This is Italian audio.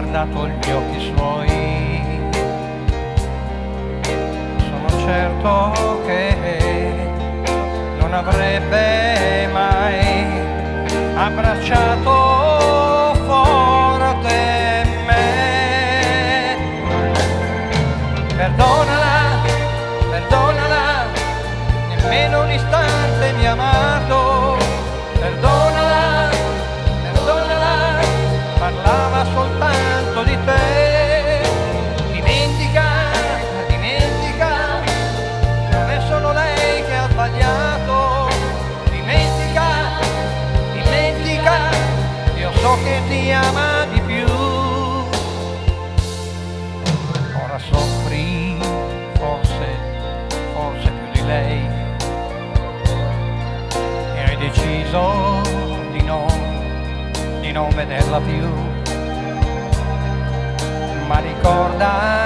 guardato gli occhi suoi, sono certo che non avrebbe mai abbracciato forte me. Perdonala, perdonala, nemmeno un istante mi ha amato. Perdonala, perdonala, parlava soltanto di te. Dimentica, dimentica, non è solo lei che ha sbagliato. Dimentica, dimentica, io so che ti ama di più. Ora soffri, forse più di lei, e hai deciso di non vederla più. Ma ricorda